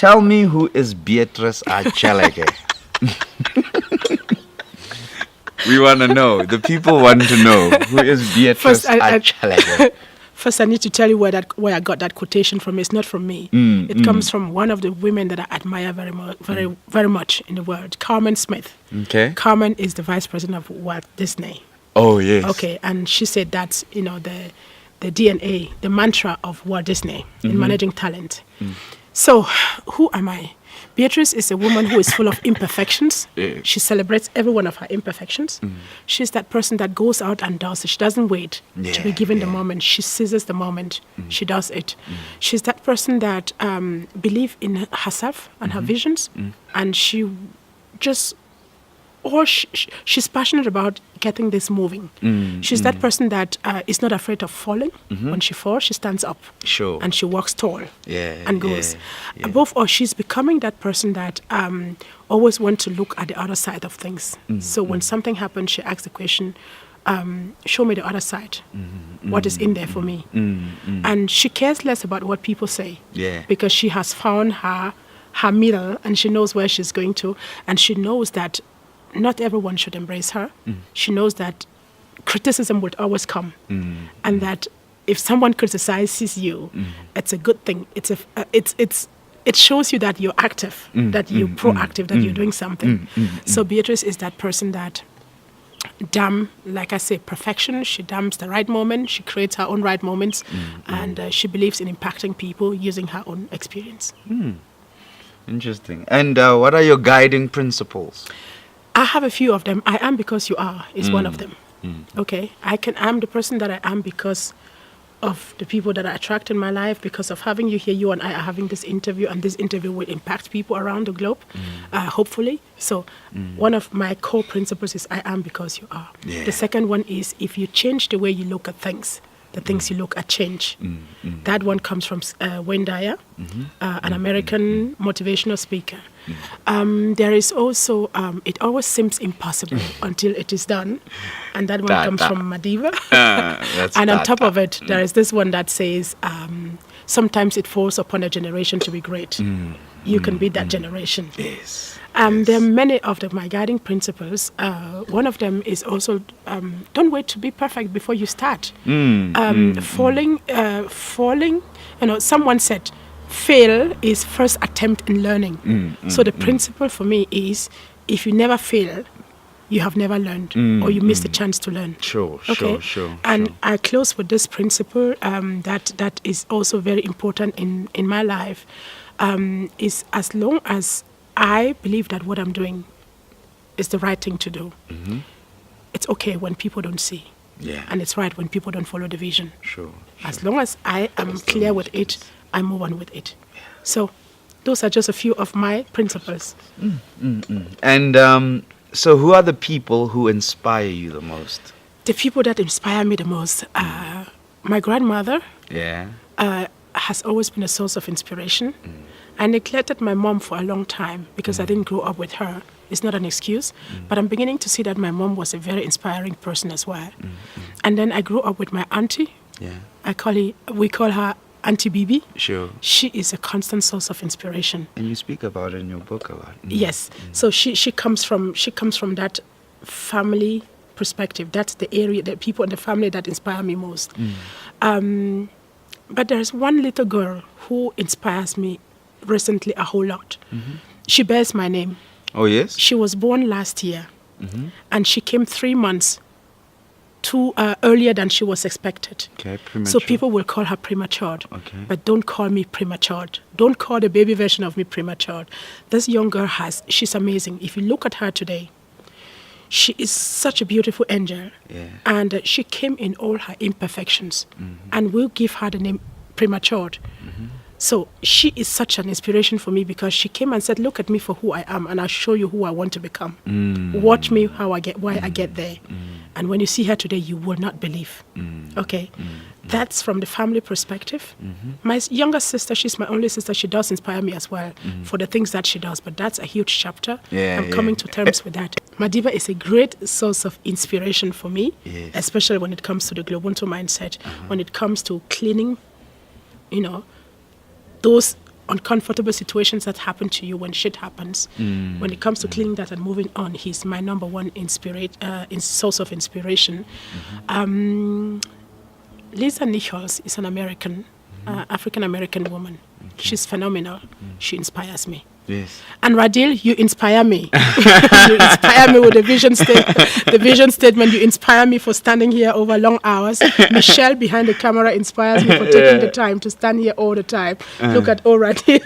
Tell me, who is Beatrice Achaleke? We want to know. The people want to know. Who is Beatrice Achaleke? First, I need to tell you where I got that quotation from. It's not from me. It comes from one of the women that I admire very much in the world, Carmen Smith. Okay. Carmen is the vice president of Walt Disney. Oh, yes. Okay, and she said that's, the DNA, the mantra of Walt Disney in managing talent. So, who am I? Beatrice is a woman who is full of imperfections. Yeah. She celebrates every one of her imperfections. She's that person that goes out and does it. She doesn't wait to be given the moment. She seizes the moment. She does it. She's that person that believes in herself and her visions, and she just, she's passionate about getting this moving. She's that person that is not afraid of falling. When she falls, she stands up. Sure. And she walks tall. And goes. Yeah. Above all, she's becoming that person that always wants to look at the other side of things. So when something happens, she asks the question, show me the other side. What is in there for me? And she cares less about what people say. Because she has found her middle, and she knows where she's going to, and she knows that not everyone should embrace her. She knows that criticism will always come, and that if someone criticizes you, it's a good thing. It shows you that you're active, that you're proactive, that you're doing something. So Beatrice is that person that like I say, perfection. She damns the right moment. She creates her own right moments, and she believes in impacting people using her own experience. Interesting. And what are your guiding principles? I have a few of them. I am because you are is one of them. Okay, I'm the person that I am because of the people that I attract in my life, because of having you here. You and I are having this interview, and this interview will impact people around the globe, hopefully. So one of my core principles is I am because you are. The second one is, if you change the way you look at things, the things you look at change. That one comes from Wayne Dyer, an American motivational speaker. There is also, it always seems impossible until it is done. And that one comes from Madiba. And on top of it, there is this one that says, sometimes it falls upon a generation to be great. You can be that generation. Yes. There are many of my guiding principles. One of them is also, don't wait to be perfect before you start. Falling, someone said, fail is first attempt in learning. So the principle for me is, if you never fail, you have never learned, or you missed the chance to learn. Sure. And I close with this principle that is also very important in my life, is as long as I believe that what I'm doing is the right thing to do, it's okay when people don't see. And it's right when people don't follow the vision. As long as I am clear with it, I move on with it. So those are just a few of my principles. And so who are the people who inspire you the most? The people that inspire me the most, my grandmother has always been a source of inspiration. I neglected my mom for a long time because I didn't grow up with her. It's not an excuse, but I'm beginning to see that my mom was a very inspiring person as well. And then I grew up with my auntie. We call her Auntie Bibi. Sure. She is a constant source of inspiration. And you speak about it in your book a lot. Yes. So she comes from that family perspective. That's the area, the people in the family that inspire me most. But there's one little girl who inspires me recently a whole lot. She bears my name. Oh, yes? She was born last year, and she came 3 months earlier than she was expected. Okay, premature. So people will call her premature. Okay. But don't call me premature. Don't call the baby version of me premature. This young girl she's amazing. If you look at her today, she is such a beautiful angel. And she came in all her imperfections. And we'll give her the name premature. So she is such an inspiration for me because she came and said, look at me for who I am, and I'll show you who I want to become. Watch me why I get there. And when you see her today, you will not believe. Okay? That's from the family perspective. My younger sister, she's my only sister, she does inspire me as well for the things that she does, but that's a huge chapter. I'm coming to terms with that. Madiba is a great source of inspiration for me, especially when it comes to the Ubuntu mindset, when it comes to cleaning, those uncomfortable situations that happen to you when shit happens. When it comes to cleaning that and moving on, he's my number one source of inspiration. Lisa Nichols is an American, African-American woman. She's phenomenal. She inspires me. Yes. And Radil, you inspire me. You inspire me with the vision statement. You inspire me for standing here over long hours. Michelle behind the camera inspires me for taking the time to stand here all the time. Look at Radil.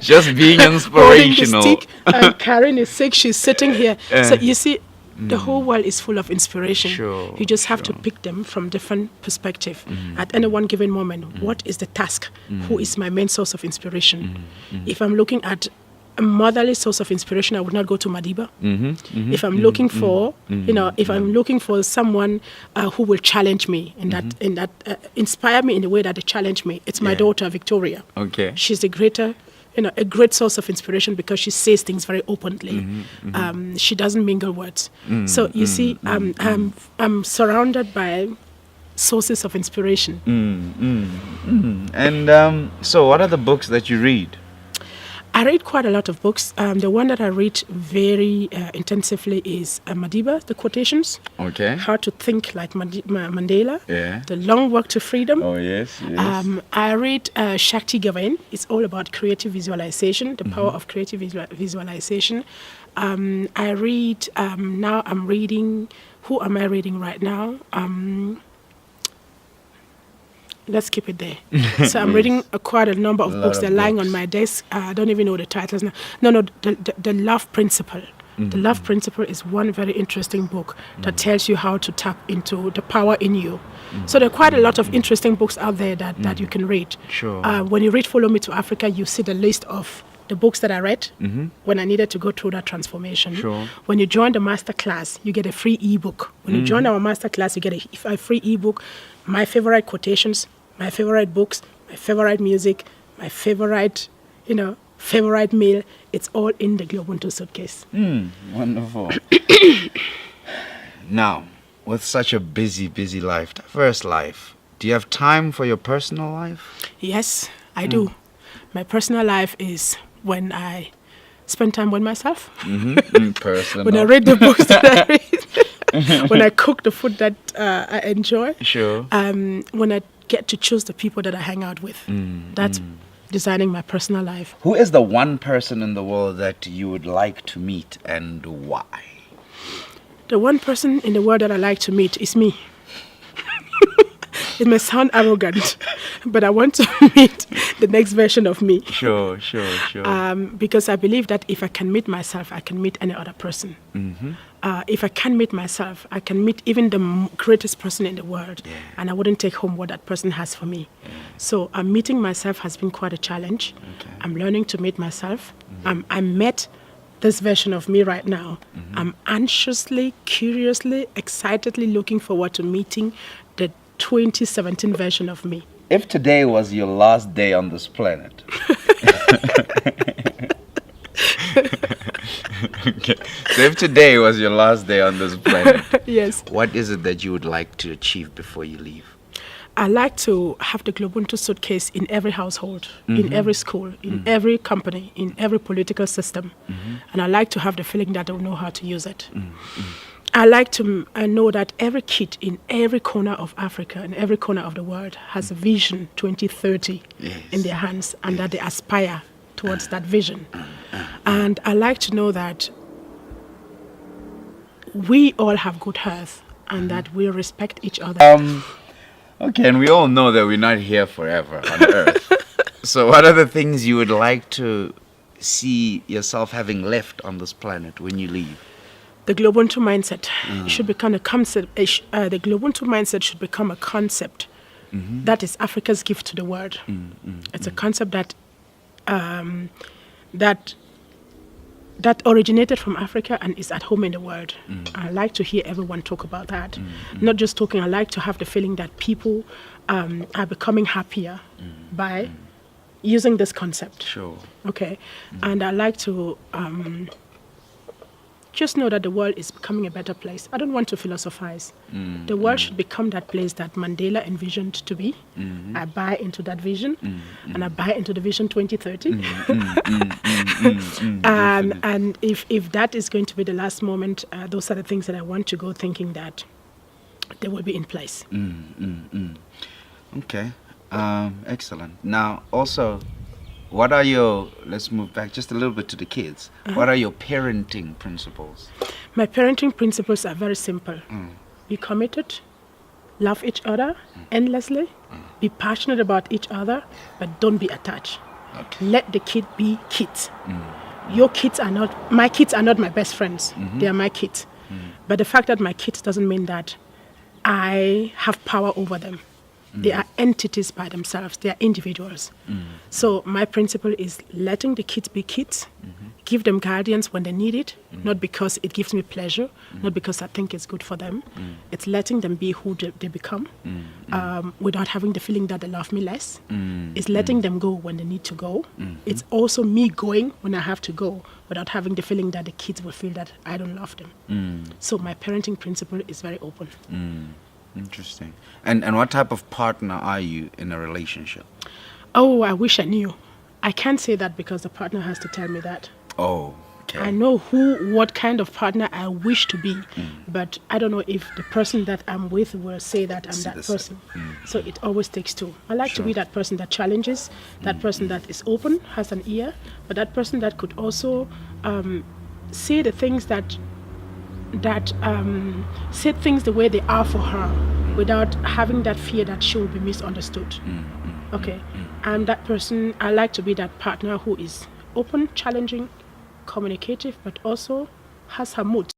Just being inspirational. Holding the stick and carrying a stick. She's sitting here. So you see, the whole world is full of inspiration. Sure, you just have to pick them from different perspectives. At any one given moment, what is the task? Who is my main source of inspiration? If I'm looking at a motherly source of inspiration, I would not go to Madiba. If I'm looking for, if I'm looking for someone who will challenge me and that inspire me in the way that they challenge me, it's my daughter Victoria. Okay. She's a great source of inspiration because she says things very openly. She doesn't mingle words. So you see, I'm surrounded by sources of inspiration. And so what are the books that you read? I read quite a lot of books. The one that I read very intensively is Madiba, the quotations. Okay. How to Think Like Mandela. Yeah. The Long Walk to Freedom. Oh, yes. I read Shakti Gawain. It's all about creative visualization, the power of creative visualization. I read, now I'm reading, who am I reading right now? Let's keep it there. So I'm reading quite a number of books. They're lying on my desk. I don't even know the titles now. No, the Love Principle. The Love Principle is one very interesting book that tells you how to tap into the power in you. So there are quite a lot of interesting books out there that you can read. Sure. When you read Follow Me to Africa, you see the list of the books that I read when I needed to go through that transformation. Sure. When you join the master class, you get a free ebook. When you join our master class, you get a free ebook. My favorite quotations, my favorite books, my favorite music, my favorite, favorite meal. It's all in the Ubuntu suitcase. Wonderful. Now, with such a busy life, diverse life, do you have time for your personal life? Yes, I do. My personal life is when I spend time with myself. Personal. When I read the books that I read. When I cook the food that I enjoy. Sure. When I get to choose the people that I hang out with. That's designing my personal life. Who is the one person in the world that you would like to meet and why? The one person in the world that I like to meet is me. It may sound arrogant, but I want to meet the next version of me. Sure. Because I believe that if I can meet myself, I can meet any other person. If I can meet myself, I can meet even the greatest person in the world, and I wouldn't take home what that person has for me. So meeting myself has been quite a challenge. Okay. I'm learning to meet myself. I met this version of me right now. I'm anxiously, curiously, excitedly looking forward to meeting the 2017 version of me. If today was your last day on this planet. Okay. So if today was your last day on this planet, yes. What is it that you would like to achieve before you leave? I like to have the Ubuntu suitcase in every household, in every school, in every company, in every political system. And I like to have the feeling that they'll know how to use it. I like to know that every kid in every corner of Africa and every corner of the world has a vision 2030 in their hands, and that they aspire towards that vision. And I like to know that we all have good health and that we respect each other. Okay, and we all know that we're not here forever on Earth. So what are the things you would like to see yourself having left on this planet when you leave? The Ubuntu mindset should become a concept. The Ubuntu mindset should become a concept that is Africa's gift to the world. It's a concept that that originated from Africa and is at home in the world. I like to hear everyone talk about that. Not just talking. I like to have the feeling that people are becoming happier by using this concept. Sure. Okay, and I like to just know that the world is becoming a better place. I don't want to philosophize. The world should become that place that Mandela envisioned to be. I buy into that vision, and I buy into the Vision 2030. And if that is going to be the last moment, those are the things that I want to go thinking that they will be in place. Okay, excellent. Now, also, let's move back just a little bit to the kids. What are your parenting principles? My parenting principles are very simple. Be committed, love each other endlessly, be passionate about each other, but don't be attached. Okay. Let the kid be kids. My kids are not my best friends. They are my kids. But the fact that my kids doesn't mean that I have power over them. They are entities by themselves. They are individuals. So my principle is letting the kids be kids, give them guidance when they need it, not because it gives me pleasure, not because I think it's good for them. It's letting them be who they become without having the feeling that they love me less. It's letting them go when they need to go. It's also me going when I have to go without having the feeling that the kids will feel that I don't love them. So my parenting principle is very open. Interesting. And what type of partner are you in a relationship? Oh, I wish I knew. I can't say that because the partner has to tell me that. Oh, okay. I know what kind of partner I wish to be, but I don't know if the person that I'm with will say that I'm that person. So it always takes two. I like to be that person that challenges, that person that is open, has an ear, but that person that could also say the things that say things the way they are for her without having that fear that she will be misunderstood. Okay. I'm that person. I like to be that partner who is open, challenging, communicative, but also has her mood.